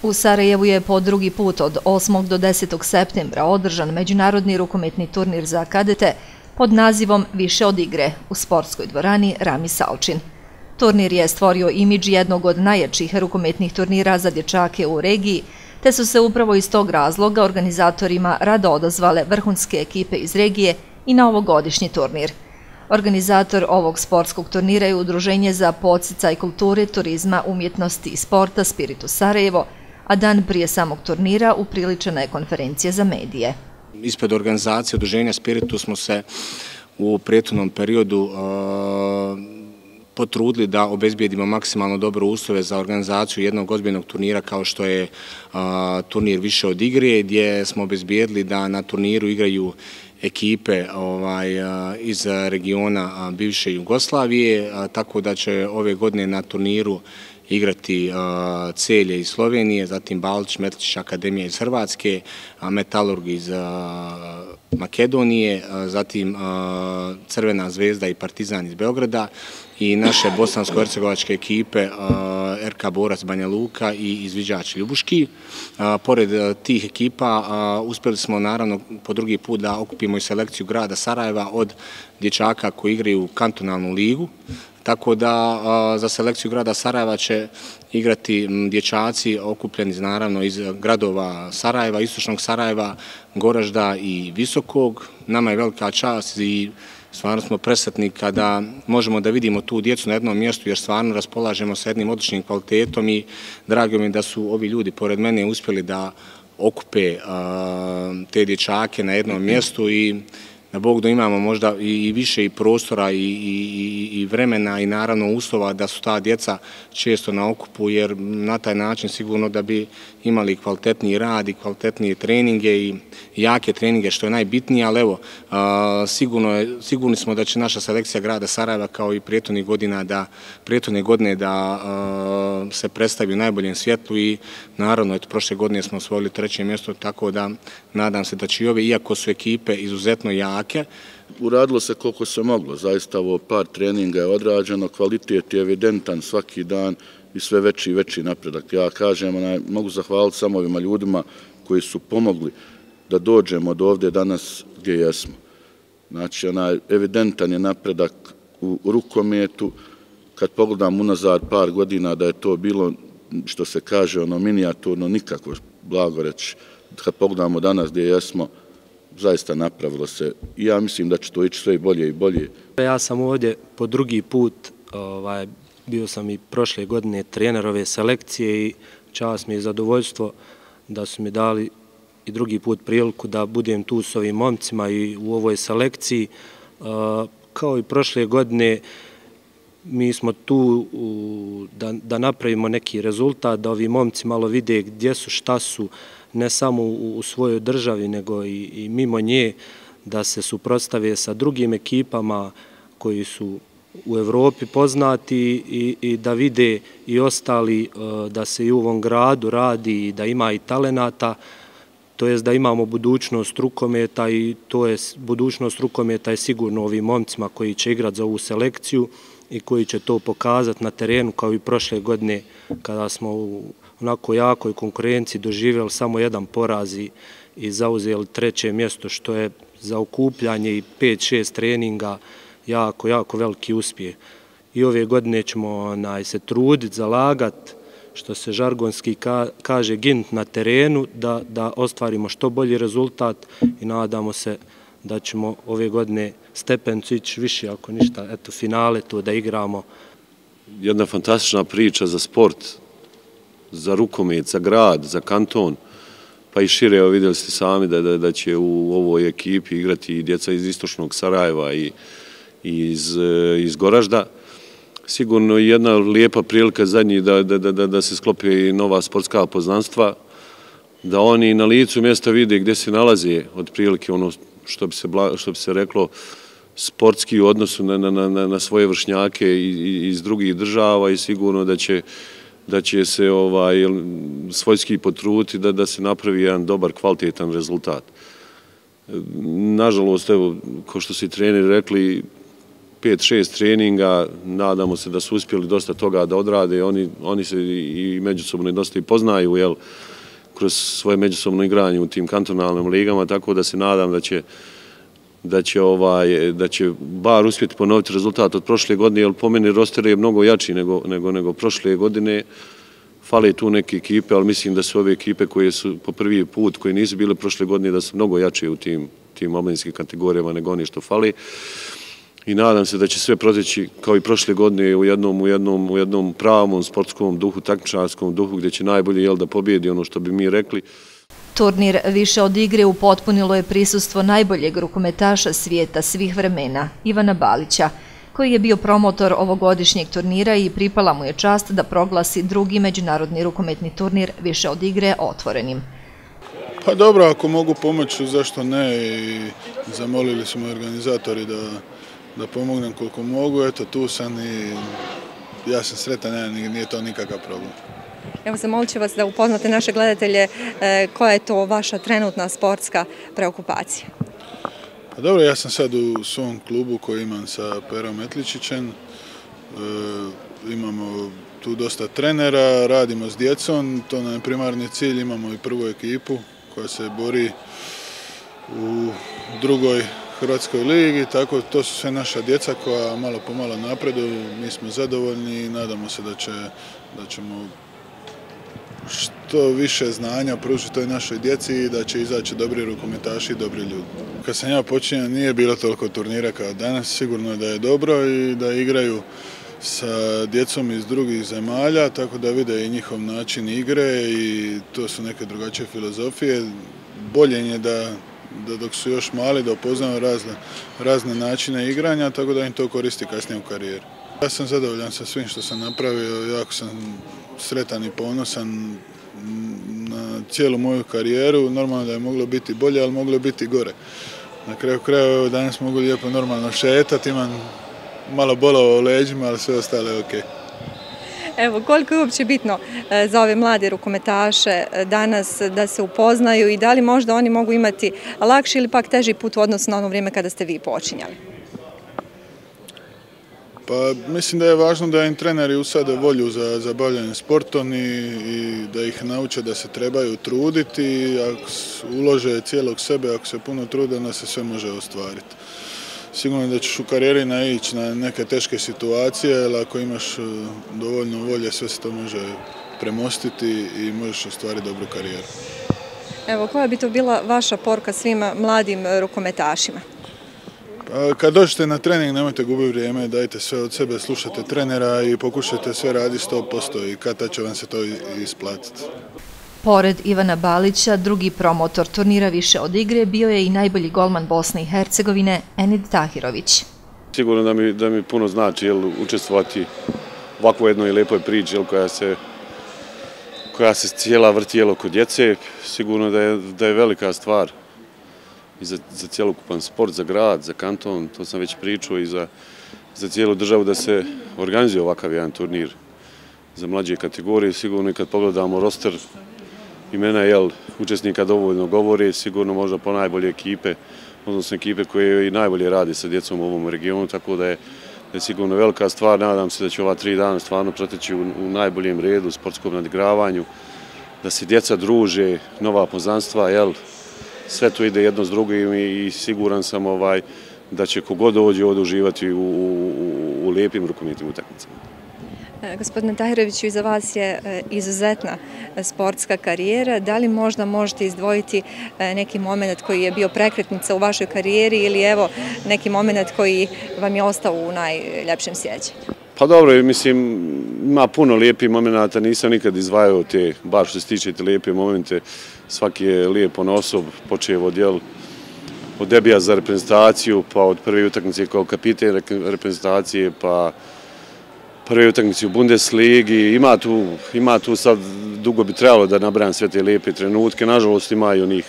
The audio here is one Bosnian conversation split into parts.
U Sarajevu je po drugi put od 8. do 10. septembra održan međunarodni rukometni turnir za kadete pod nazivom Više od igre u sportskoj dvorani Rami Salčin. Turnir je stvorio imidž jednog od najjačih rukometnih turnira za dječake u regiji, te su se upravo iz tog razloga organizatorima rado odazvale vrhunske ekipe iz regije i na ovogodišnji turnir. Organizator ovog sportskog turnira je Udruženje za podsticaj kulture, turizma, umjetnosti i sporta Spiritus Sarajevo, a dan prije samog turnira upriličena je konferencija za medije. Ispred organizacije Udruženja Spiritus smo se u prethodnom periodu potrudili da obezbijedimo maksimalno dobre uslove za organizaciju jednog ozbiljnog turnira kao što je turnir Više od igre, gdje smo obezbijedili da na turniru igraju ekipe iz regiona bivše Jugoslavije, tako da će ove godine na turniru igrati Celje iz Slovenije, zatim Balčić, Metličić Akademija iz Hrvatske, Metalurg iz Makedonije, zatim Crvena zvezda i Partizan iz Beograda i naše bosansko-hercegovačke ekipe RK Borac Banja Luka i Izviđač Ljubuški. Pored tih ekipa uspjeli smo naravno po drugi put da okupimo i selekciju grada Sarajeva od dječaka koji igraju kantonalnu ligu. Tako da za selekciju grada Sarajeva će igrati dječaci okupljeni naravno iz gradova Sarajeva, istočnog Sarajeva, Goražda i Visokog. Nama je velika čast i stvarno smo presretni kada možemo da vidimo tu djecu na jednom mjestu jer stvarno raspolažemo sa jednim odličnim kvalitetom i drago mi je da su ovi ljudi pored mene uspjeli da okupe te dječake na jednom mjestu i na Bog da imamo možda i više i prostora i vremena i naravno uslova da su ta djeca često na okupu jer na taj način sigurno da bi imali kvalitetniji rad i kvalitetnije treninge i jake treninge što je najbitnije, ali evo sigurni smo da će naša selekcija grada Sarajeva kao i prethodne godine da se predstavi u najboljem svjetlu i naravno eto prošle godine smo osvojili 3. mjesto, tako da nadam se da će i ove, iako su ekipe izuzetno jake. Uradilo se koliko se moglo, zaista ovo par treninga je odrađeno, kvalitet je evidentan svaki dan i sve veći i veći napredak. Ja kažem, mogu zahvaliti samo ovima ljudima koji su pomogli da dođemo do ovdje danas gdje jesmo. Znači, evidentan je napredak u rukometu. Kad pogledam unazad par godina da je to bilo, što se kaže, minijaturno, nikako blago reći. Kad pogledamo danas gdje jesmo, zaista napravilo se i ja mislim da će to ići sve bolje i bolje. Ja sam ovdje po drugi put, bio sam i prošle godine trener ove selekcije i čast mi je zadovoljstvo da su mi dali i drugi put priliku da budem tu s ovim momcima i u ovoj selekciji. Kao i prošle godine mi smo tu da napravimo neki rezultat, da ovi momci malo vide gdje su, šta su, ne samo u svojoj državi, nego i mimo nje, da se suprotstave sa drugim ekipama koji su u Evropi poznati i da vide i ostali da se i u ovom gradu radi i da ima i talenata, to jest da imamo budućnost rukometa i to je budućnost rukometa je sigurno ovim momcima koji će igrati za ovu selekciju i koji će to pokazati na terenu kao i prošle godine kada smo u onako jakoj konkurenciji doživjeli samo jedan poraz i zauzeli 3. mjesto, što je za okupljanje i 5-6 treninga jako veliki uspjeh. I ove godine ćemo se truditi, zalagati, što se žargonski kaže, ginut na terenu, da ostvarimo što bolji rezultat i nadamo se da ćemo ove godine stepencu ići više, ako ništa, eto finale to da igramo. Jedna fantastična priča za sport, za rukomet, za grad, za kanton, pa i šire, evo vidjeli ste sami da će u ovoj ekipi igrati i djeca iz istočnog Sarajeva i iz Goražda. Sigurno jedna lijepa prilika za njih da se sklope i nova sportska poznanstva, da oni na licu mjesta vide gdje se nalaze, otprilike ono što bi se reklo, sportski u odnosu na svoje vršnjake iz drugih država i sigurno da će se svojski potruditi da se napravi jedan dobar, kvalitetan rezultat. Nažalost, evo, kao što su i treneri rekli, 5-6 treninga, nadamo se da su uspjeli dosta toga da odrade, oni se i međusobno dosta i poznaju, jel, kroz svoje međusobno igranje u tim kantonalnim ligama, tako da se nadam da će bar uspjeti ponoviti rezultat od prošle godine, jer po meni roster je mnogo jači nego prošle godine. Fale tu neke ekipe, ali mislim da su ove ekipe koje su po prvi put, koje nisu bile prošle godine, da su mnogo jače u tim omladinskim kategorijama nego oni što fali. I nadam se da će sve proteći kao i prošle godine u jednom pravom sportskom duhu, takmičarskom duhu, gdje će najbolji da pobjedi ono što bi mi rekli. Turnir Više od igre upotpunilo je prisustvo najboljeg rukometaša svijeta svih vremena, Ivana Balića, koji je bio promotor ovogodišnjeg turnira i pripala mu je čast da proglasi drugi međunarodni rukometni turnir Više od igre otvorenim. Pa dobro, ako mogu pomoći, zašto ne, i zamolili smo organizatori da pomognem koliko mogu, eto tu sam i ja sam sretan, nije to nikakav problem. Evo, zamolit ću vas da upoznate naše gledatelje koja je to vaša trenutna sportska preokupacija. Pa dobro, ja sam sad u svom klubu koji imam sa Perom Metličićem, imamo tu dosta trenera, radimo s djecom, to nam je primarni cilj, imamo i prvu ekipu koja se bori u drugoj Hrvatskoj ligi, tako to su sve naša djeca koja malo po malo napreduju, mi smo zadovoljni i nadamo se da ćemo što više znanja pružiti toj našoj djeci i da će izaći dobri rukometaši i dobri ljudi. Kad sam ja počinjao nije bilo toliko turnira kao danas, sigurno je da je dobro i da igraju sa djecom iz drugih zemalja, tako da vide i njihov način igre i to su neke drugačije filozofije. Bolje je da dok su još mali da upoznaju razne načine igranja, tako da im to koristi kasnije u karijeri. Ja sam zadovoljan sa svim što sam napravio, jako sam sretan i ponosan na cijelu moju karijeru. Normalno da je moglo biti bolje, ali moglo biti gore. Na kraju krajeva danas mogu lijepo normalno šetati, imam malo bolova u leđima, ali sve ostalo je ok. Evo, koliko je uopće bitno za ove mlade rukometaše danas da se upoznaju i da li možda oni mogu imati lakši ili pak teži put u odnosu na ono vrijeme kada ste vi počinjali? Pa mislim da je važno da im treneri usade volju za bavljanje sportom i da ih nauče da se trebaju truditi. Ako ulože cijelog sebe, ako se puno trude, onda se sve može ostvariti. Sigurno da ćeš u karijeri naići na neke teške situacije, ali ako imaš dovoljno volje, sve se to može premostiti i možeš ostvariti dobru karijeru. Evo, koja bi to bila vaša poruka svim mladim rukometašima? Kad dođete na trening, nemojte gubiti vrijeme, dajte sve od sebe, slušajte trenera i pokušajte sve raditi 100% i kada će vam se to isplatiti. Pored Ivana Balića, drugi promotor turnira Više od igre bio je i najbolji golman Bosne i Hercegovine, Enid Tahirović. Sigurno da mi puno znači učestvovati u ovakvoj jednoj lijepoj priči koja se cijela vrti oko djece. Sigurno da je velika stvar i za cjelokupan sport, za grad, za kanton, to sam već pričao, i za cijelu državu da se organizuje ovakav jedan turnir za mlađe kategorije. Sigurno i kad pogledamo roster, imena učesnika dovoljno govore, sigurno možda po najbolje ekipe, odnosno ekipe koje i najbolje radi sa djecom u ovom regionu, tako da je sigurno velika stvar. Nadam se da će ova 3 dana stvarno proteći u najboljem redu, sportskom nadigravanju, da se djeca druže, nova poznanstva, sve to ide jedno s drugim i siguran sam da će kogod dođe ovdje uživati u lijepim rukometnim utakmicama. Gospodine Tahiroviću, iza vas je izuzetna sportska karijera. Da li možda možete izdvojiti neki moment koji je bio prekretnica u vašoj karijeri ili evo neki moment koji vam je ostao u najljepšem sjećanju? Pa dobro, mislim, ima puno lijepih momenata, nisam nikad izdvajao te, baš što se tiče te lijepe momente, svaki je lijep onosob, počeo od debija za reprezentaciju, pa od prve utakmice kao kapiten reprezentacije, pa prve utakmice u Bundesligi. Ima tu sad, dugo bi trebalo da nabrajam sve te lijepe trenutke, nažalost ima i onih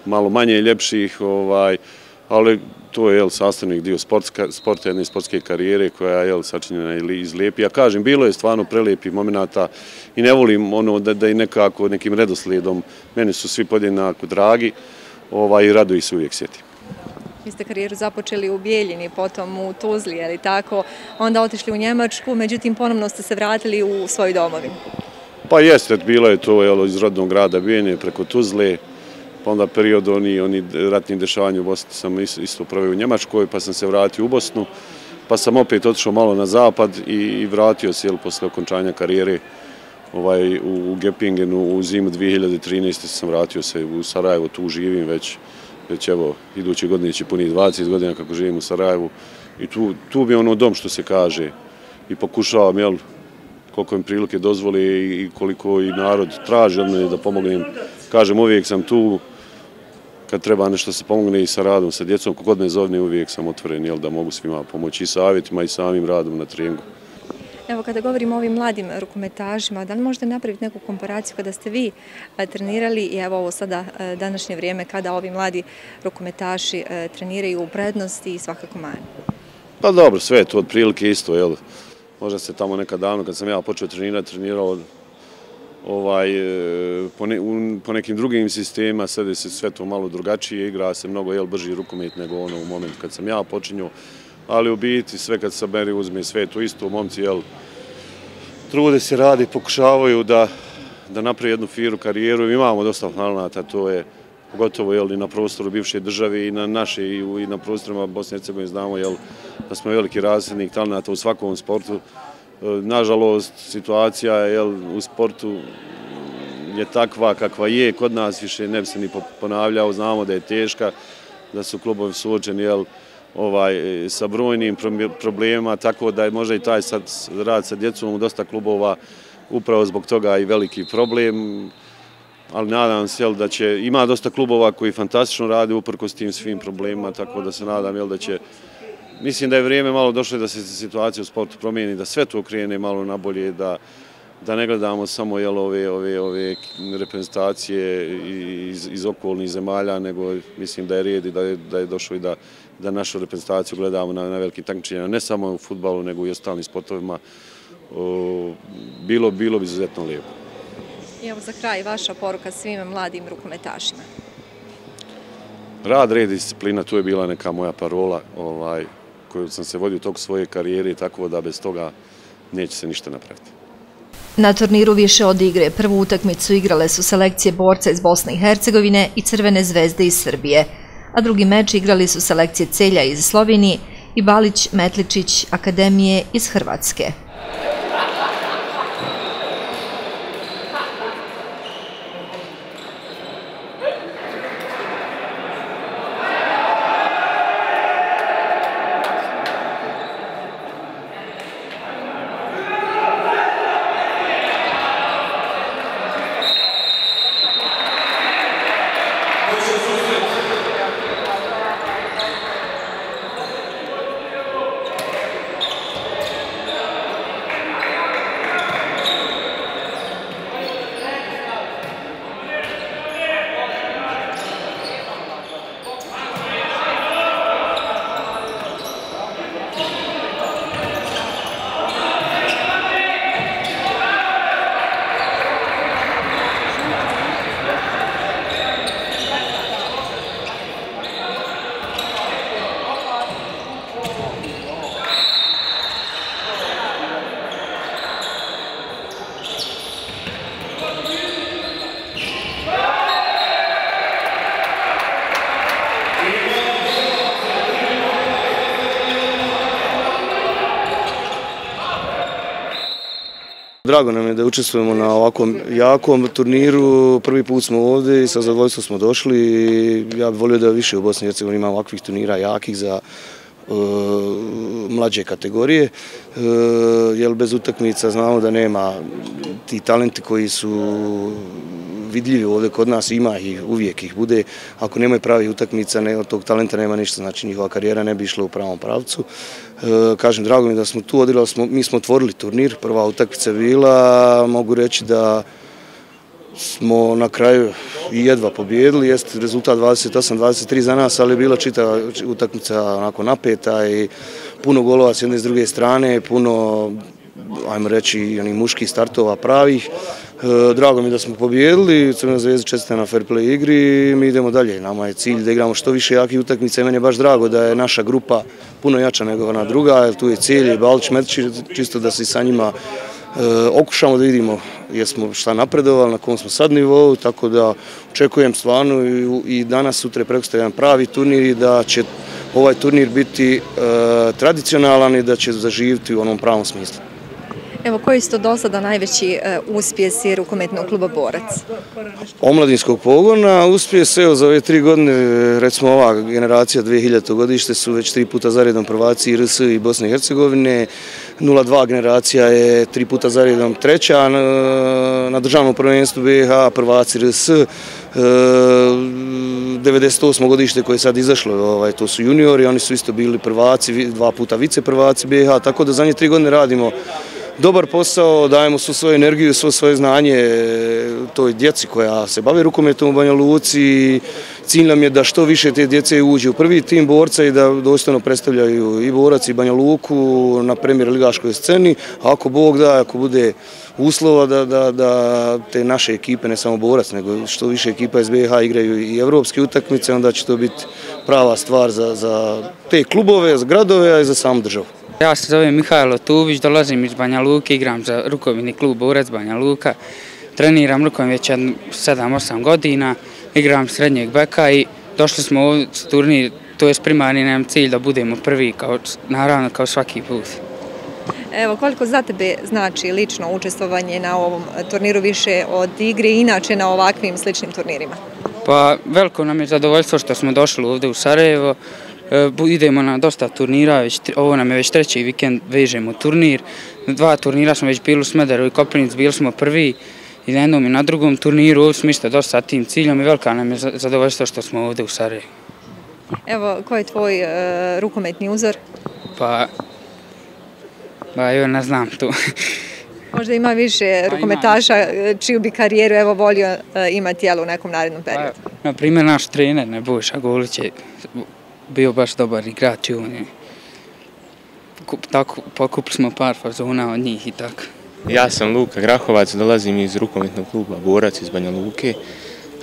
malo manje i ljepših, ali to je sastavni dio sporta, jedne sportske karijere koja je sačinjena iz lijepi. Ja kažem, bilo je stvarno prelijepih momenata i ne volim ono da i nekako nekim redoslijedom, meni su svi podjednako dragi i rado ih se uvijek sjetim. Vi ste karijeru započeli u Bijeljini, potom u Tuzli, je li tako? Onda otišli u Njemačku, međutim ponovno ste se vratili u svoj domovinu. Pa jeste, bilo je to iz rodnog grada Bijeljine preko Tuzle, pa onda period oni ratnih dešavanja u Bosni sam isto proveo u Njemačkoj, pa sam se vratio u Bosnu, pa sam opet otišao malo na zapad i vratio se posle okončanja karijere u Gepingenu u zimu 2013. sam vratio se u Sarajevo, tu živim već evo, iduće godine će puniti 20 godina kako živim u Sarajevu i tu bi ono dom što se kaže i pokušavam, koliko im prilike dozvoli i koliko i narod traži od mene da pomognem. Kažem, uvijek sam tu kad treba nešto se pomogne i sa radom, sa djecom, kogod me zovne uvijek sam otvoren da mogu svima pomoći i savjetima i samim radom na treningu. Evo, kada govorimo o ovim mladim rukometašima, da li možete napraviti neku komparaciju kada ste vi trenirali i evo ovo sada današnje vrijeme kada ovi mladi rukometaši treniraju u prednosti i svakako manje? Pa dobro, sve je to otprilike isto, možda se tamo nekad davno kad sam ja počeo trenirao po nekim drugim sistemima, sada se sve to malo drugačije, igra se mnogo brži rukomet nego u momentu kad sam ja počinio, ali u biti sve kad se beri uzme sve to isto, momci trude se radi, pokušavaju da napravi jednu firu karijeru, imamo dosta talenata, to je pogotovo i na prostoru bivše države i na naše i na prostorima Bosne i Hercegovine znamo da smo veliki razrednik talenata u svakom sportu. Nažalost, situacija u sportu je takva kakva je, kod nas više ne bi se ni ponavljao, znamo da je teška, da su klubovi suočeni sa brojnim problemima, tako da je možda i taj rad sa djecom u dosta klubova upravo zbog toga i veliki problem, ali nadam se da ima dosta klubova koji fantastično rade uprkos tim svim problemima, tako da se nadam da će. Mislim da je vrijeme malo došlo da se situacija u sportu promijeni, da sve to krene malo nabolje, da ne gledamo samo ove reprezentacije iz okolnih zemalja, nego mislim da je red i da je došlo i da našu reprezentaciju gledamo na velikim takmičenjima, ne samo u fudbalu, nego i ostalim sportovima. Bilo bi izuzetno lijepo. I evo za kraj vaša poruka svim mladim rukometašima. Rad, red i disciplina, tu je bila neka moja parola koju sam se vodio tog svoje karijere, tako da bez toga neće se ništa napraviti. Na turniru više od igre prvu utakmicu igrale su selekcije borca iz Bosne i Hercegovine i Crvene zvezde iz Srbije, a drugi meč igrali su selekcije Celja iz Slovenije i Balić Metličić Akademije iz Hrvatske. Drago nam je da učestvujemo na ovakvom jakom turniru. Prvi put smo ovdje i sa zadovoljstvom smo došli. Ja bih volio da više u Bosni i Hercegovini ima ovakvih turnira jakih za mlađe kategorije, jer bez utakmica znamo da nema ti talenti koji su vidljivi ovdje kod nas, ima i uvijek ih bude. Ako nemaju pravih utakmica, od tog talenta nema ništa, znači njihova karijera ne bi išla u pravom pravcu. Kažem, drago mi da smo tu, mi smo otvorili turnir, prva utakmica je bila, mogu reći da smo na kraju i jedva pobijedili, jest rezultat 28-23 za nas, ali je bila čitava utakmica onako napeta i puno golova s jedne i s druge strane, puno ajmo reći, onih muških startova pravih. Drago mi da smo pobijedili, Crvena zvezda čestita na fair play igri i mi idemo dalje. Nama je cilj da igramo što više jakih utakmica i meni je baš drago da je naša grupa puno jača nego ona druga, jer tu je Celje i Balić Metić, čisto da se sa njima okušamo da vidimo jesmo šta napredovali, na kom smo sad nivou, tako da očekujem stvarno i danas, sutra je prekosutra jedan pravi turnir i da će ovaj turnir biti tradicionalan i da će zaživiti u onom pravom smislu. Evo, koji su to do sada najveći uspjesi rukometnog kluba Borac? Omladinskog pogona uspjes, evo za ove 3 godine, recimo ova generacija 2000. godište su već 3 puta zaredom prvaci RS i Bosne i Hercegovine, 02 generacija je 3 puta zaredom treća, na državnom prvenstvu BiH prvaci RS, 98. godište koje je sad izašlo, to su juniori, oni su isto bili prvaci, 2 puta vice prvaci BiH, tako da zadnje 3 godine radimo dobar posao, dajemo svu svoju energiju, svo svoje znanje toj djeci koja se bave rukometom u Banja Luci. Cilj nam je da što više te djece uđe u prvi tim Borca i da dostojno predstavljaju i Borac i Banja Luku na premier ligaškoj sceni. A ako Bog da, ako bude uslova da te naše ekipe, ne samo Borac, nego što više ekipa iz BiH igraju i evropske utakmice, onda će to biti prava stvar za te klubove, za gradove, a i za samu državu. Ja se zovem Mihajlo Tubić, dolazim iz Banja Luke, igram za rukometni klub Borac Banja Luka. Treniram rukomet već 7-8 godina, igram srednjeg beka i došli smo ovdje s turnir, to je primarni nam cilj da budemo prvi, naravno kao svaki put. Evo, koliko za tebe znači lično učestvovanje na ovom turniru više od igre i inače na ovakvim sličnim turnirima? Pa veliko nam je zadovoljstvo što smo došli ovdje u Sarajevo. Idemo na dosta turnira, ovo nam je već 3. vikend, vežemo turnir. 2 turnira smo već bili u Smederevu i Koprivnici, bili smo prvi i na jednom i na drugom turniru. Ovdje smo isto dosta sa tim ciljom i velika nam je zadovoljstvo što smo ovdje u Sarajevu. Evo, koji je tvoj rukometni uzor? Pa ne znam tu. Možda ima više rukometaša čiju bi karijeru evo volio imati u nekom narednom periodu. Na primjer, naš trener Nebojša Golić je bio bač dobar igrač i on je. Tako pokupili smo par fazona od njih i tako. Ja sam Luka Grahovac, dolazim iz rukometnog kluba Borac iz Banja Luke.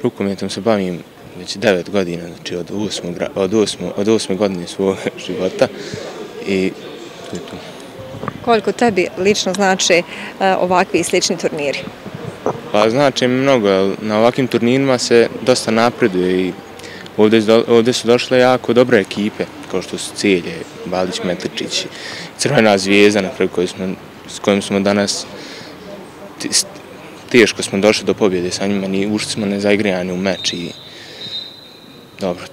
Rukometom se bavim već 9 godina, znači od 8. godine svog života i to je to. Koliko tebi lično znači ovakvi i slični turniri? Pa znači mnogo, na ovakvim turnirima se dosta napreduje i ovdje su došle jako dobre ekipe, kao što su Celje, Balić Metličić, Crvena zvezda, na kraju s kojim smo danas teško smo došli do pobjede sa njima, ušli smo nezaigrijani u meč i dobro,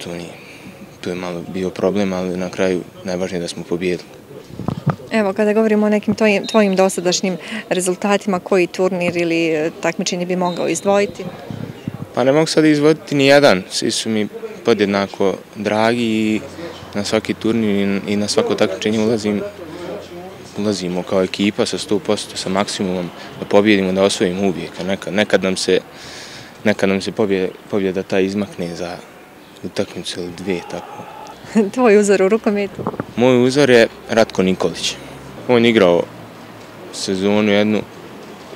to je malo bio problem, ali na kraju najvažnije da smo pobjedili. Evo, kada govorimo o nekim tvojim dosadašnjim rezultatima, koji turnir ili takmičenje bi mogao izdvojiti? Pa ne mogu sad izdvojiti ni jedan, svi su mi podjednako dragi i na svaki turnir i na svako takmičenje ulazimo kao ekipa sa 100%, sa maksimumom da pobjedimo, da osvojimo uvijek. Nekad nam se pobjeda ta izmakne za utakmicu ili 2, tako. Tvoj uzor u rukometu? Moj uzor je Ratko Nikolić. On je igrao sezonu jednu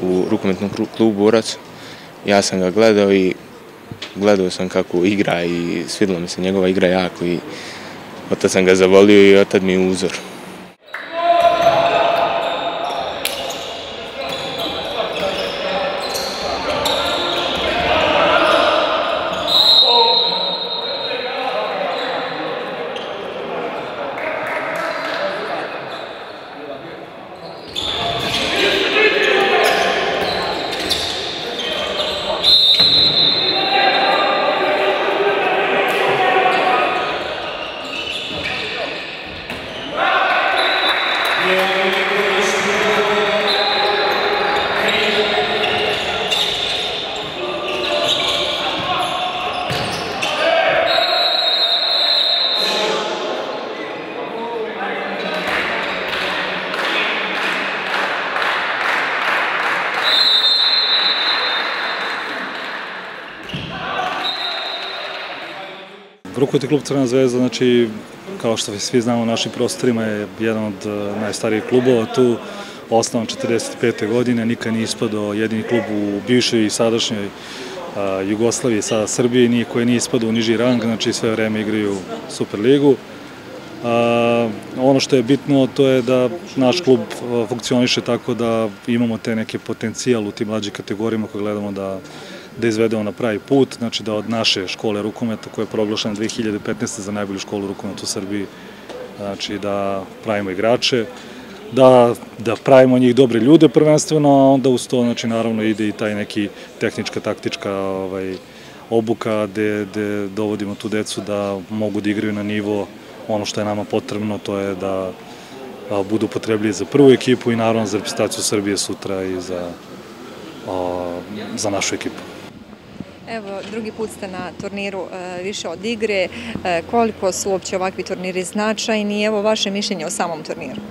u rukometnom klubu Borac. Ja sam ga gledao i gledao sam kako igra i svidjela mi se njegova igra jako i otad sam ga zavolio i otad mi je uzor. Rukometni klub Crvena zvezda, znači, kao što svi znamo u našim prostorima, je jedan od najstarijih klubova tu osnovan 45. godine, nikad nije ispadao jedini klub u bivšoj i sadašnjoj Jugoslaviji, sada Srbiji, koji nije ispadao u niži rang, znači sve vreme igraju Superligu. Ono što je bitno to je da naš klub funkcioniše tako da imamo te neke potencijal u tim mlađim kategorijama koje gledamo da izvedemo na pravi put, znači da od naše škole rukometa koja je proglašena 2015. za najbolju školu rukometa u Srbiji, znači da pravimo igrače, da pravimo njih dobre ljude prvenstveno, a onda uz to znači naravno ide i taj neki tehnička, taktička obuka gde dovodimo tu decu da mogu da igraju na nivo. Ono što je nama potrebno to je da budu potrebljivi za prvu ekipu i naravno za reprezentaciju Srbije sutra i za našu ekipu. Evo, drugi put ste na turniru Više od igre. Koliko su uopće ovakvi turniri značajni i evo vaše mišljenje o samom turniru?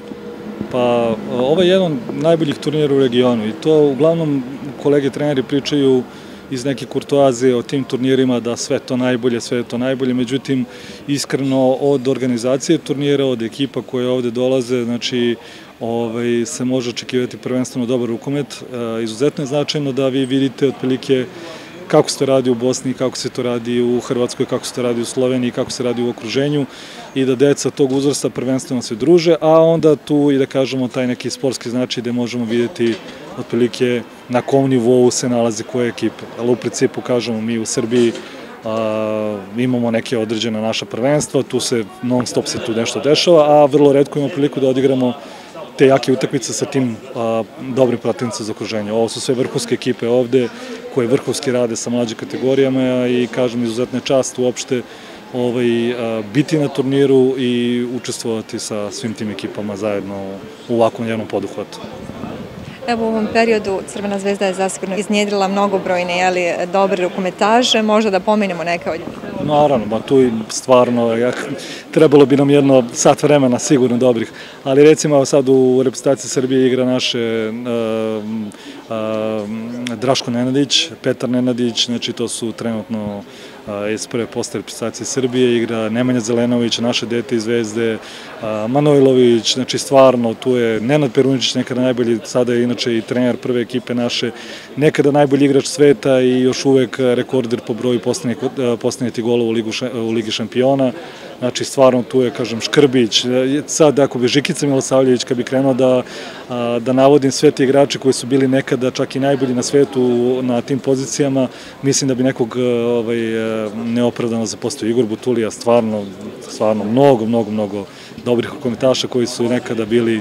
Pa, ovo je jedan od najboljih turnira u regionu i to uglavnom kolege treneri pričaju iz neke kurtoazije o tim turnirima da sve je to najbolje, međutim, iskreno od organizacije turnira, od ekipa koje ovde dolaze, znači, se može očekivati prvenstveno dobar rukomet. Izuzetno je značajno da vi vidite otprilike kako se to radi u Bosni, kako se to radi u Hrvatskoj, kako se to radi u Sloveniji, kako se radi u okruženju i da deca tog uzrasta prvenstveno se druže, a onda tu i da kažemo taj neki sportski značaj gde možemo vidjeti otprilike na kom nivou se nalaze koje ekipe. Ali u principu kažemo mi u Srbiji imamo neke određene naša prvenstva, tu se non stop se tu nešto dešava, a vrlo retko imamo priliku da odigramo te jake utakmice sa tim dobrim protivnicima za okruženje. Ovo su sve vrhunske ekipe ovde koje vrhunski rade sa mlađim kategorijama i kažem izuzetna čast uopšte biti na turniru i učestvovati sa svim tim ekipama zajedno u ovakvom jednom poduhvatu. Evo u ovom periodu Crvena zvezda je zasigurno iznjedrila mnogobrojne dobre rukometaše, možda da pomenemo neke od njih. Naravno, tu stvarno trebalo bi nam jedno sat vremena sigurno dobrih, ali recimo sad u reprezentaciji Srbije igra naše Draško Nenadić, Petar Nenadić, znači to su trenutno iz prve postave reprezentacije Srbije, igra Nemanja Zelenović, naše dete iz Zvezde, Manojlović, znači stvarno tu je Nenad Peruničić, nekada najbolji, sada je inače i trener prve ekipe naše, nekada najbolji igrač sveta i još uvek rekorder po broju postavljenih golova u Ligi šampiona. Znači, stvarno tu je, kažem, Škrbić, sad ako bi Žikica Milosavljević, kad bi krenuo da navodim sve te igrače koji su bili nekada čak i najbolji na svetu na tim pozicijama, mislim da bi nekog neopravdano zapostavio. Igor Butulija, stvarno mnogo dobrih rukometaša koji su nekada bili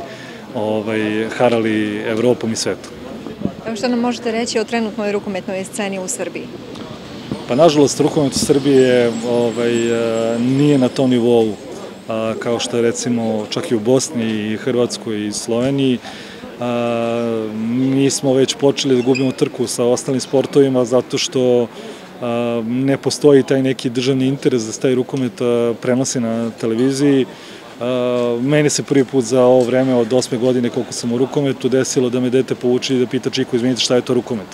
harali Evropom i svetom. Evo što nam možete reći o trenutnoj rukometnoj sceni u Srbiji? Pa nažalost, rukomet u Srbiji nije na tom nivou kao što je recimo čak i u Bosni i Hrvatskoj i Sloveniji. Mi smo već počeli da gubimo trku sa ostalim sportovima zato što ne postoji taj neki državni interes da se taj rukomet prenosi na televiziji. Meni se prvi put za ovo vreme od 8. godine koliko sam u rukometu desilo da me dete povuče i da pita Čiko, izvinite, šta je to rukomet?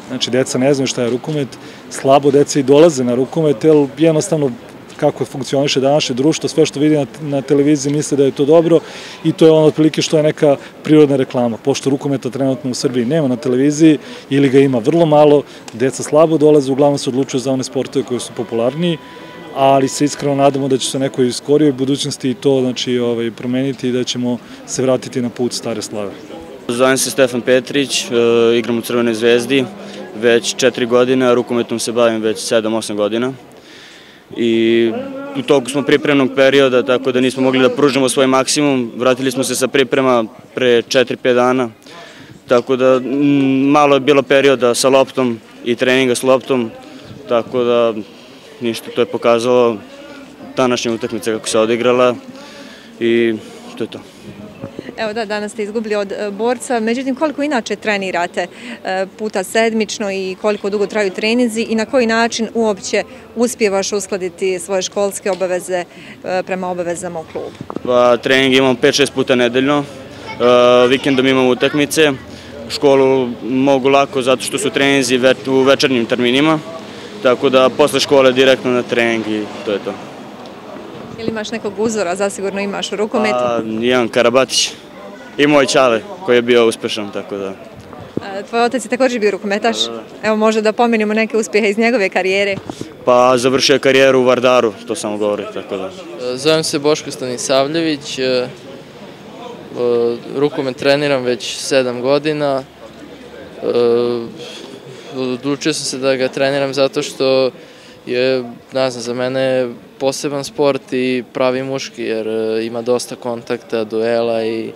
Znači, deca ne znaju šta je rukomet, slabo deca i dolaze na rukomet, jer jednostavno kako funkcioniše današnje društvo, sve što vidi na televiziji misle da je to dobro i to je ono otprilike što je neka prirodna reklama. Pošto rukometa trenutno u Srbiji nema na televiziji ili ga ima vrlo malo, deca slabo dolaze, uglavnom se odlučuju za one sportove koji su popularniji, ali se iskreno nadamo da će se neko iz skorijoj budućnosti i to promeniti i da ćemo se vratiti na put stare slave. Zovem se Stefan Petrić, igram u Crvenoj zvezdi već 4 godine, a rukometom se bavim već 7-8 godina. I u toku smo pripremnog perioda, tako da nismo mogli da pružimo svoj maksimum. Vratili smo se sa priprema pre 4-5 dana, tako da malo je bilo perioda sa loptom i treninga s loptom, tako da ništa, to je pokazalo današnja utakmica kako se odigrala i to je to. Evo da, danas ste izgubili od Borca, međutim koliko inače trenirate puta sedmično i koliko dugo traju treninzi i na koji način uopće uspijevaš uskladiti svoje školske obaveze prema obavezama u klubu? Pa trening imam 5-6 puta nedeljno, vikendom imam utakmice, školu mogu lako zato što su treninzi u večernjim terminima, tako da posle škole direktno na trening i to je to. Ili imaš nekog uzora, zasigurno imaš u rukometu? Ivan Karabatić. i moj čale koji je bio uspešan, tako da. Tvoj otac je također bio rukometaš. Evo možda da pomenimo neke uspjehe iz njegove karijere. Pa završio je karijeru u Vardaru, to samo govori, tako da. Zovem se Boško Stanisavljević, rukomet treniram već 7 godina. Odlučio sam se da ga treniram zato što je, ne znam, za mene poseban sport i pravi muški, jer ima dosta kontakta, duela i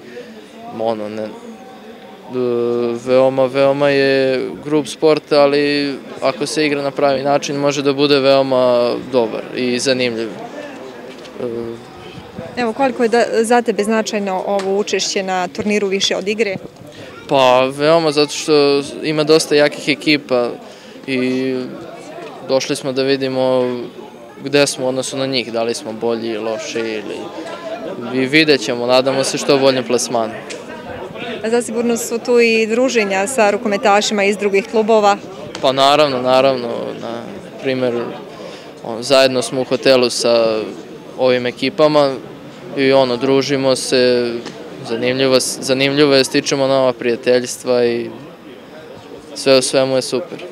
veoma je grub sport, ali ako se igra na pravi način može da bude veoma dobar i zanimljiv. Evo, koliko je za tebe značajno ovo učešće na turniru više od igre? Pa veoma, zato što ima dosta jakih ekipa i došli smo da vidimo gde smo u odnosu na njih, da li smo bolji, loši ili vidjet ćemo, nadamo se što boljem plasmanu. Zasigurno su tu i druženja sa rukometašima iz drugih klubova. Pa naravno, na primjer, zajedno smo u hotelu sa ovim ekipama i družimo se, zanimljivo je, stičemo nova prijateljstva i sve u svemu je super.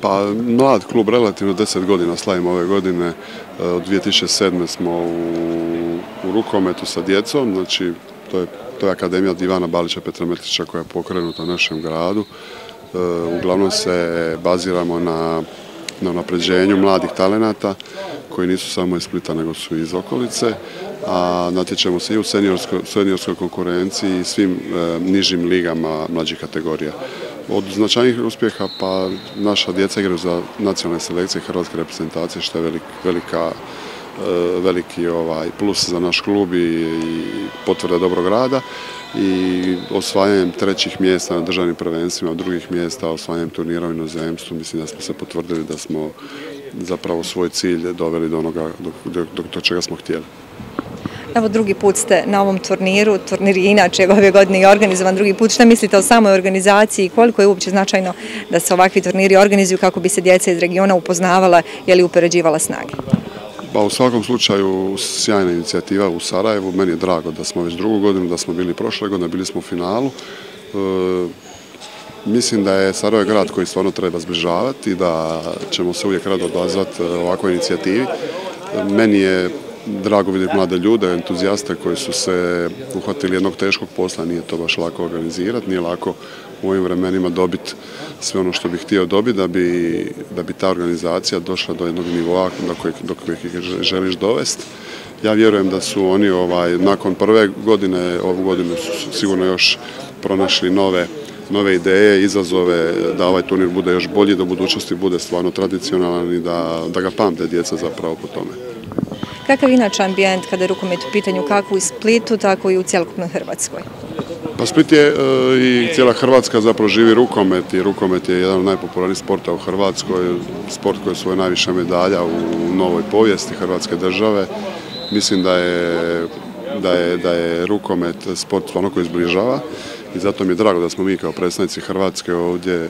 Pa mlad klub, relativno 10 godina slavimo ove godine, od 2007. smo u rukometu sa djecom, znači to je Akademija Ivana Balića Petrometrića koja je pokrenuta u našem gradu. Uglavnom se baziramo na unapređenju mladih talenata koji nisu samo iz Splita nego su iz okolice, a natječemo se i u seniorskoj konkurenciji i svim nižim ligama mlađih kategorija. Od značajnih uspjeha pa naša djeca igraju za nacionalne selekcije hrvatske reprezentacije, što je veliki plus za naš klub i potvrda dobrog rada, i osvajanjem 3. mjesta na državnim prvenstvima, drugih mjesta osvajanjem turnira u inozemstvu, mislim da smo se potvrdili da smo zapravo svoj cilj doveli do onoga do čega smo htjeli. Evo, drugi put ste na ovom turniru, turnir je inače ove godine i organizovan drugi put. Šta mislite o samoj organizaciji i koliko je uopće značajno da se ovakvi turniri organizuju kako bi se djeca iz regiona upoznavala ili upoređivala snage? Pa u svakom slučaju sjajna inicijativa u Sarajevu. Meni je drago da smo već drugu godinu, da smo bili prošle godine, bili smo u finalu. Mislim da je Sarajevo grad koji stvarno treba zbližavati i da ćemo se uvijek rado odazvati ovakvoj inicijativi. Meni je drago vidjeti mlade ljude, entuzijaste koji su se uhvatili jednog teškog posla, nije to baš lako organizirati, nije lako u ovim vremenima dobiti sve ono što bih htio dobiti da bi ta organizacija došla do jednog nivoa do kojeg ih želiš dovesti. Ja vjerujem da su oni nakon prve godine, ovu godinu su sigurno još pronašli nove ideje, izazove, da ovaj turnir bude još bolji, da u budućnosti bude stvarno tradicionalan i da ga pamte djeca zapravo po tome. Kakav je inače ambijent kada je rukomet u pitanju, kako u Splitu, tako i u cjelokupnoj Hrvatskoj? Pa Split je i cijela Hrvatska zapravo živi rukomet i rukomet je jedan od najpopularnijih sporta u Hrvatskoj, sport koji je svoje najviše medalja u novoj povijesti Hrvatske države. Mislim da je rukomet sport stvarno koji zbližava i zato mi je drago da smo mi kao predstavnici Hrvatske ovdje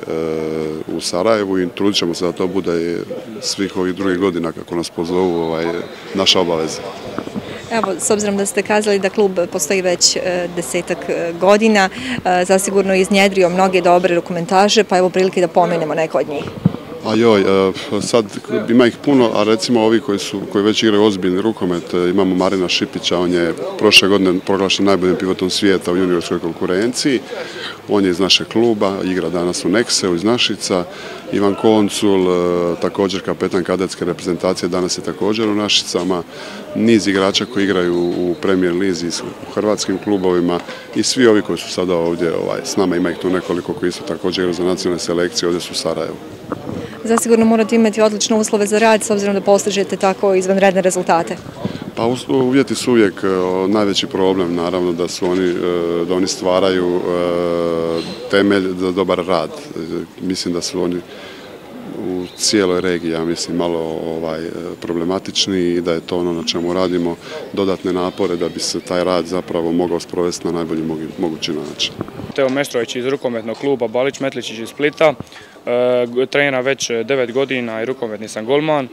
u Sarajevu i trudit ćemo se da to bude svih ovih drugih godina kako nas pozovu naša obaveza. Evo, s obzirom da ste kazali da klub postoji već 10-ak godina, zasigurno je iznjedrio mnoge dobre rukometaše, pa evo prilike da pomenemo neko od njih. Sad ima ih puno, a recimo ovi koji već igraju ozbiljni rukomet, imamo Marina Šipića, on je prošle godine proglašen najboljim pivotom svijeta u juniorskoj konkurenciji, on je iz našeg kluba, igra danas u Nekseu iz Našica. Ivan Koncul, također kapetan kadetske reprezentacije, danas je također u Našicama, niz igrača koji igraju u Premier Lizi u hrvatskim klubovima i svi ovi koji su sada ovdje s nama, ima ih tu nekoliko koji su također igraju za nacionalne selekcije, ovdje su u Sarajevu. Zasigurno morate imati odlične uslove za rad s obzirom da postižete tako izvanredne rezultate. Pa uvjeti su uvijek najveći problem, naravno da oni stvaraju temelj za dobar rad. Mislim da su oni u cijeloj regiji, ja mislim, malo problematični i da je to ono na čemu radimo, dodatne napore da bi se taj rad zapravo mogao sprovesti na najbolji mogući način. Teo Meštrović iz rukometnog kluba Balić Metličić iz Splita, trenira već 9 godina i rukometni sam golman.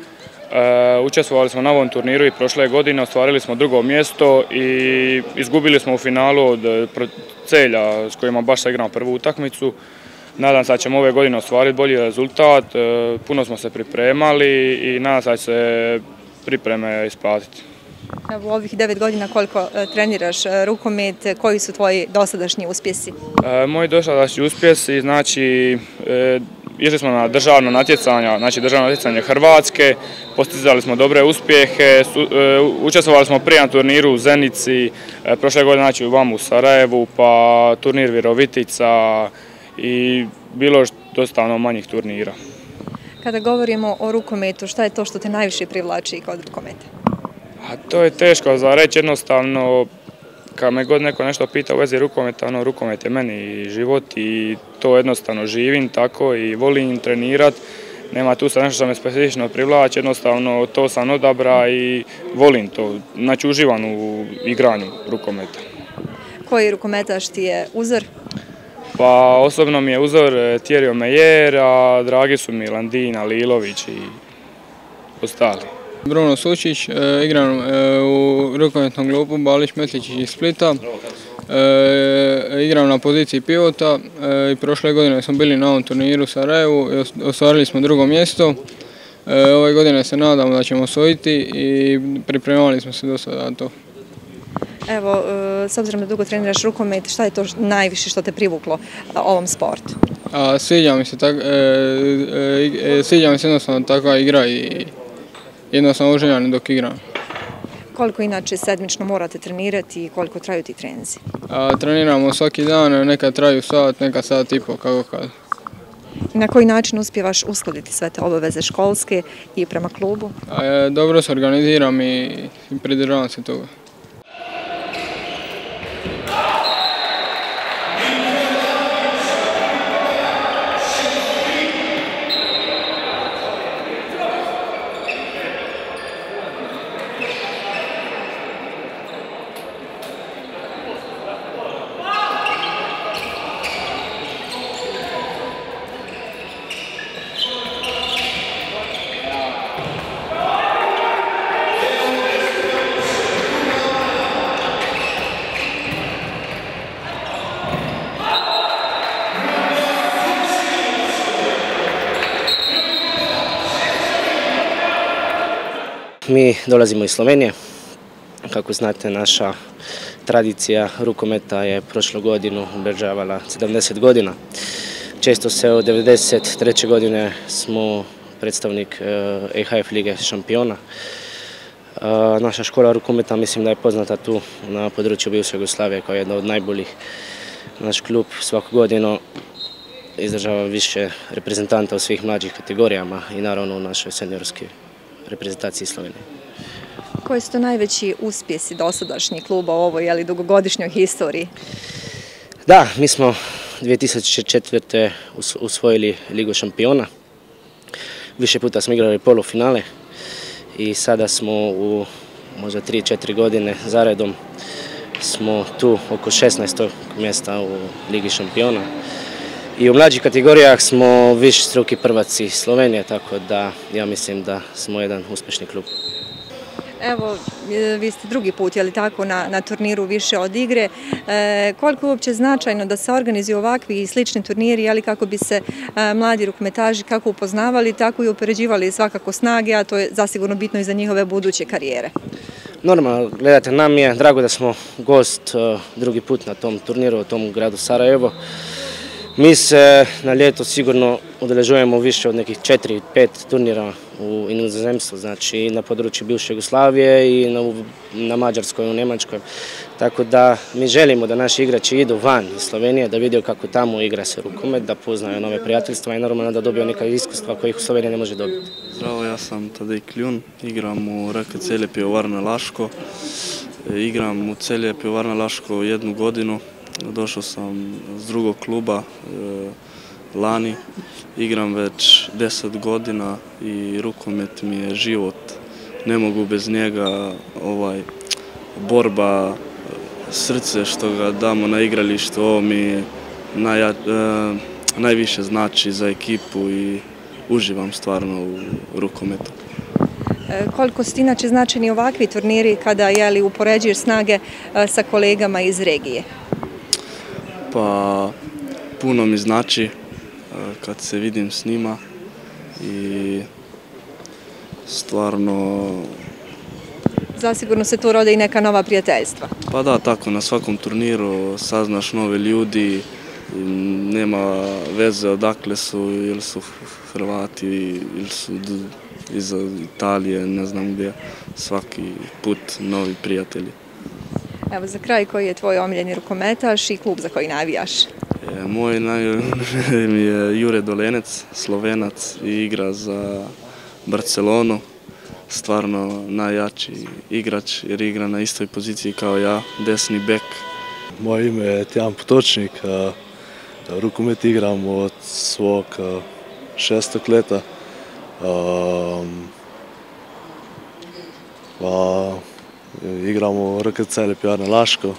Učestvovali smo na ovom turniru i prošle godine, ostvarili smo drugo mjesto i izgubili smo u finalu od Celja s kojima baš se igramo prvu utakmicu. Nadam se da ćemo ove godine ostvariti bolji rezultat, puno smo se pripremali i nadam se da će se pripreme isplatiti. U ovih 9 godina koliko treniraš rukomet, koji su tvoji dosadašnji uspjesi? Moji dosadašnji uspjesi, znači, išli smo na državno natjecanje Hrvatske, postizali smo dobre uspjehe, učestvovali smo prije na turniru u Zenici, prošle godine znači u Sarajevu, pa turnir Virovitica i bilo dosta manjih turnira. Kada govorimo o rukometu, šta je to što te najviše privlači kod rukometa? A to je teško za reći, jednostavno, kad me god neko nešto pita u vezi rukometa, rukomet je meni život i to jednostavno živim tako i volim trenirat. Nema tu sad nešto što me specifično privlači, jednostavno to sam odabra i volim to, znači uživam u igranju rukometa. Koji rukometaš ti je uzor? Pa osobno mi je uzor Thierry Omeyer, a dragi su mi Landin, Lilović i ostali. Bruno Sučić, igram u rukometnom klubu Balić Metličić iz Splita. Igram na poziciji pivota i prošle godine smo bili na ovom turniru u Sarajevu i ostvarili smo drugo mjesto. Ove godine se nadamo da ćemo osvojiti i pripremali smo se do sada na to. Evo, s obzirom da dugo treniraš rukomet, šta je to najviše što te privuklo ovom sportu? Sviđa mi se jednostavno takva igra i jednostavno oželjan dok igram. Koliko inače sedmično morate trenirati i koliko traju ti treninzi? Treniramo svaki dan, nekad traju sat, nekad sat i pol, kako kad. Na koji način uspijevaš uskladiti sve te obaveze školske i prema klubu? Dobro se organiziram i pridržavam se toga. Mi dolazimo iz Slovenije. Kako znate, naša tradicija rukometa je prošlu godinu obilježavala 70 godina. Često se od 1993. godine smo predstavnik EHF Lige šampiona. Naša škola rukometa mislim da je poznata tu na području bivše Jugoslavije kao jedna od najboljih. Naš klub svaku godinu izdržava više reprezentanta u svih mlađih kategorijama i naravno u našoj seniorskoj reprezentaciji Slovenije. Koji su to najveći uspjesi dosadašnjih kluba u ovoj dugogodišnjoj historiji? Da, mi smo 2004. usvojili Ligu šampiona. Više puta smo igrali polufinale i sada smo u možda 3-4 godine zaredom smo tu oko 16. mjesta u Ligi šampiona. I u mlađih kategorijah smo višestruki prvaci Slovenije, tako da ja mislim da smo jedan uspješni klub. Evo, vi ste drugi put, je li tako, na turniru više od igre. Koliko je uopće značajno da se organizuju ovakvi i slični turniri, je li kako bi se mladi rukometaši kako upoznavali, tako i upoređivali svakako snage, a to je zasigurno bitno i za njihove buduće karijere? Normalno, gledajte, nam je drago da smo gost drugi put na tom turniru u tom gradu Sarajevo. Mi se na ljeto sigurno udeležujemo više od nekih 4-5 turnira u inozemstvu, znači na području bivše Jugoslavije i na Mađarskoj, u Njemačkoj. Tako da mi želimo da naši igrači idu van iz Slovenije, da vidio kako tamo igra se rukomet, da poznaju nove prijateljstva i normalno da dobiju neka iskustva kojih u Sloveniji ne može dobiti. Zdravo, ja sam Tadej Kljun, igram u RK Celje Pivovarna Laško. Igram u Celje Pivovarna Laško 1 godinu. Došao sam s drugog kluba lani, igram već 10 godina i rukomet mi je život. Ne mogu bez njega, borba, srce što ga damo na igralištu, ovo mi najviše znači za ekipu i uživam stvarno u rukometu. Koliko su inače značajni ovakvi turniri kada upoređuješ snage sa kolegama iz regije? Pa puno mi znači kad se vidim s njima i stvarno... Zasigurno se tu rode i neka nova prijateljstva. Pa da, tako, na svakom turniru saznaš nove ljudi, nema veze odakle su, ili su Hrvati, ili su iz Italije, ne znam gdje, svaki put novi prijatelji. Evo za kraj, koji je tvoj omiljeni rukometaš i klub za koji navijaš? Moj najomiljeni je Jure Dolenec, Slovenac i igra za Barcelonu. Stvarno najjači igrač jer igra na istoj poziciji kao ja, desni bek. Moje ime je Tjan Potočnik, rukomet igram od svog 6. leta. Igramo u RK Celje Pivovarna Laško.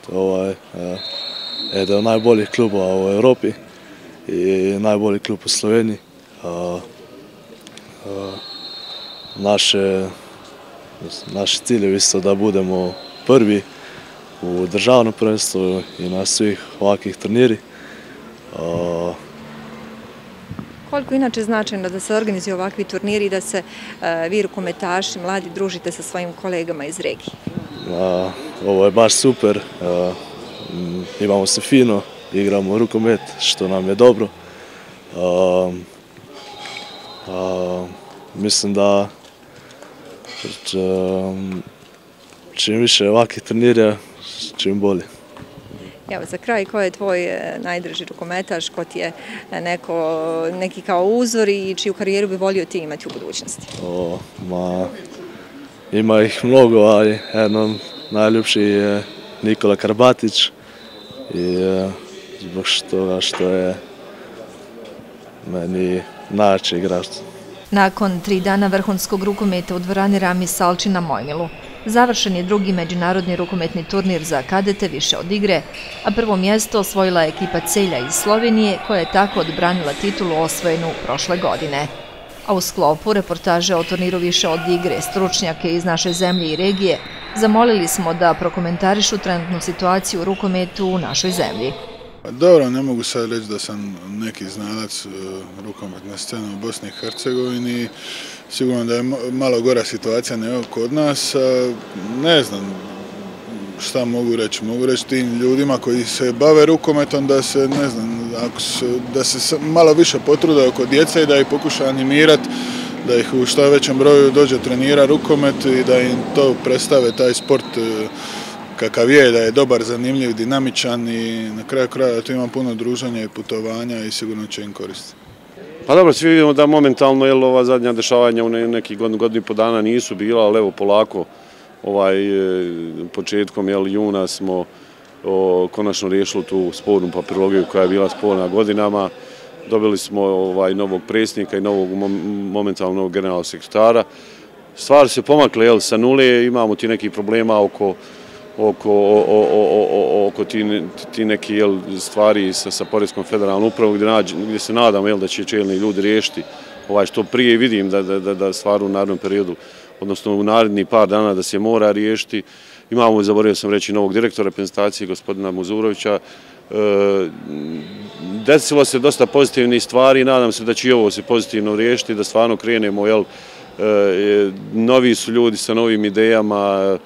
To je jedan od najboljih klubova u Europi i najbolji klub u Sloveniji. Naš cilj je isto da budemo prvi u državnom prvenstvu i na svih ovakvih turniri. Koliko inače značajno da se organizuju ovakvi turniri i da se vi rukometaši, mladi, družite sa svojim kolegama iz regije? Ovo je baš super, imamo se fino, igramo rukomet, što nam je dobro. Mislim da čim više ovakvih turnira, čim bolje. Evo za kraj, ko je tvoj najdraži rukometaš, ko ti je neki kao uzor i čiju karijeru bi volio ti imati u budućnosti? Ima ih mnogo, ali jednom najljubši je Nikola Karbatić i zbog toga što je meni najjači igrač. Nakon 3 dana vrhunskog rukometa u dvorani Rami Salčin na Mojmilu, završen je drugi međunarodni rukometni turnir za kadete više od igre, a prvo mjesto osvojila je ekipa Celja iz Slovenije koja je tako odbranila titulu osvojenu prošle godine. A u sklopu reportaže o turniru više od igre stručnjake iz naše zemlje i regije zamolili smo da prokomentarišu trenutnu situaciju u rukometu u našoj zemlji. Dobro, ne mogu sad reći da sam neki znalac rukometne scene u Bosni i Hercegovini. Sigurno da je malo gora situacija nego kod nas. Ne znam šta mogu reći. Mogu reći tim ljudima koji se bave rukometom da se, ne znam, da se malo više potrude oko djece i da ih pokuša animirati, da ih u što većem broju dođe trenira rukomet i da im to predstave taj sport kakav je, da je dobar, zanimljiv, dinamičan i na kraju kraja tu ima puno druženja i putovanja i sigurno će im koristiti. Pa dobro, svi vidimo da momentalno ova zadnja dešavanja u nekih godinu i po dana nisu bila, ali evo polako početkom juna smo konačno riješili tu spornu papirologiju koja je bila sporna godinama. Dobili smo novog predsjednika i momentalno novog generalnog sekretara. Stvari se pomakle sa nule, imamo ti nekih problema oko ti neki stvari sa Poreskom federalnom upravom gdje se nadamo da će čelni ljudi riješiti što prije i vidim da stvar u narednom periodu, odnosno u naredni par dana da se mora riješiti. Imamo, zaboravio sam reći, novog direktora reprezentacije, gospodina Muzurovića. Desilo se dosta pozitivnih stvari i nadam se da će i ovo se pozitivno riješiti, da stvarno krenemo, novi su ljudi sa novim idejama,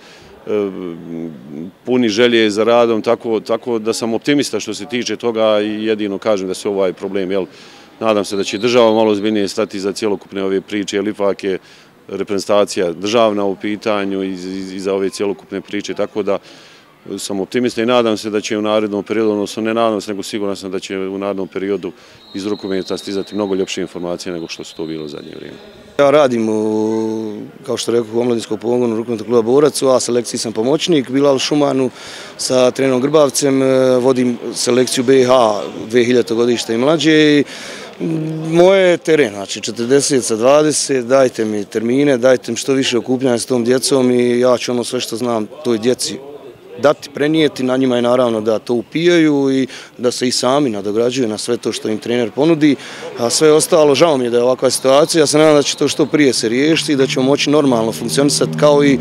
puni želje za radom, tako da sam optimista što se tiče toga i jedino kažem da se ovaj problem, nadam se da će država malo ozbiljnije stati za cjelokupne ove priče, jer ipak je reprezentacija državna u pitanju i za ove cjelokupne priče, tako da sam optimista i nadam se da će u narednom periodu, odnosno ne nadam se, nego siguran sam da će u narednom periodu iz rukometa stizati mnogo ljepše informacije nego što su to bilo u zadnje vrijeme. Ja radim, kao što rekao, u omladinskom pogonu rukometnog kluba Borac, u A selekciji sam pomoćnik, Bilal Šumanu sa trenerom Grbavcem, vodim selekciju BiH 2000. godište i mlađe. Moje je teren, znači 40 sa 20, dajte mi termine, dajte mi što više okupljanja s tom djecom i ja ću ono sve što znam toj djeci dati, prenijeti, na njima je naravno da to upijaju i da se i sami nadograđuju na sve to što im trener ponudi, a sve ostalo, žao mi je da je ovakva situacija, ja se nadam da će to što prije se riješiti i da ćemo moći normalno funkcionisati kao i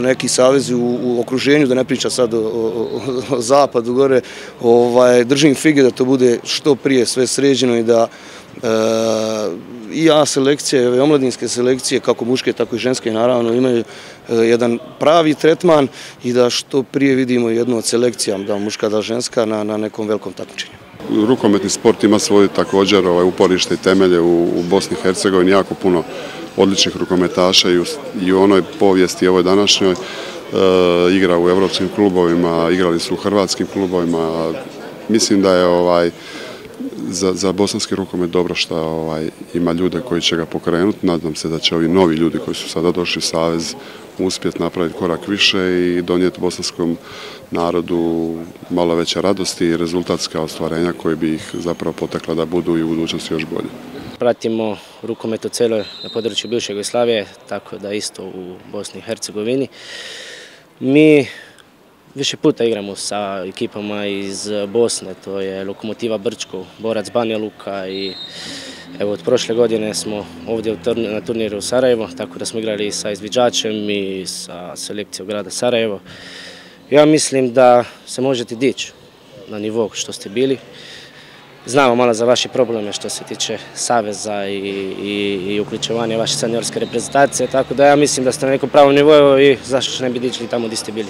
neki savezi u okruženju, da ne priča sad o zapadu gore, držim fige da to bude što prije sve sređeno i da i A selekcije, i omladinske selekcije, kako muške, tako i ženske, naravno imaju jedan pravi tretman i da što prije vidimo jednu od selekcija, da muška, da ženska, na nekom velikom takmičenju. Rukometni sport ima svoje također uporište i temelje u Bosni i Hercegovini, jako puno odličnih rukometaša i u onoj povijesti, ovoj današnjoj, igra u evropskim klubovima, igrali su u hrvatskim klubovima. Mislim da je za bosanski rukomet dobro što ima ljude koji će ga pokrenuti. Nadam se da će ovi novi ljudi koji su sada došli u savez uspjeti napraviti korak više i donijeti bosanskom narodu malo veće radosti i rezultatska ostvarenja koji bi ih zapravo potekla da budu i u budućnosti još bolje. Pratimo rukomet u cijeloj na području bivše Jugoslavije, tako da isto u Bosni i Hercegovini. Mi više puta igramo sa ekipama iz Bosne, to je Lokomotiva Brčko, Borac Banja Luka i evo od prošle godine smo ovdje na turniru u Sarajevo, tako da smo igrali sa izviđačem i sa selekcijom grada Sarajevo. Ja mislim da se možete dići na nivo što ste bili. Znamo malo za vaše probleme što se tiče saveza i uključivanja vaše seniorske reprezentacije, tako da ja mislim da ste na nekom pravom nivou i zašto ne bi dičili tamo gdje ste bili.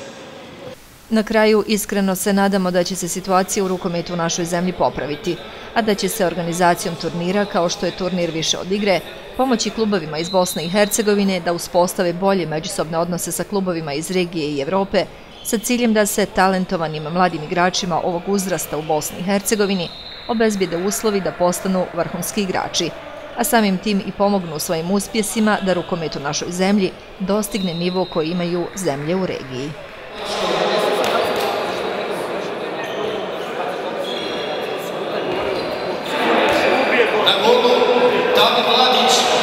Na kraju iskreno se nadamo da će se situacija u rukometu u našoj zemlji popraviti, a da će se organizacijom turnira, kao što je turnir više od igre, pomoći klubovima iz Bosne i Hercegovine da uspostave bolje međusobne odnose sa klubovima iz regije i Evrope, sa ciljem da se talentovanim mladim igračima ovog uzrasta u Bosni i Hercegovini obezbijede uslovi da postanu vrhunski igrači, a samim tim i pomognu svojim uspjesima da rukomet u našoj zemlji dostigne nivo koji imaju zemlje u regiji. Na golu Damir Mladić.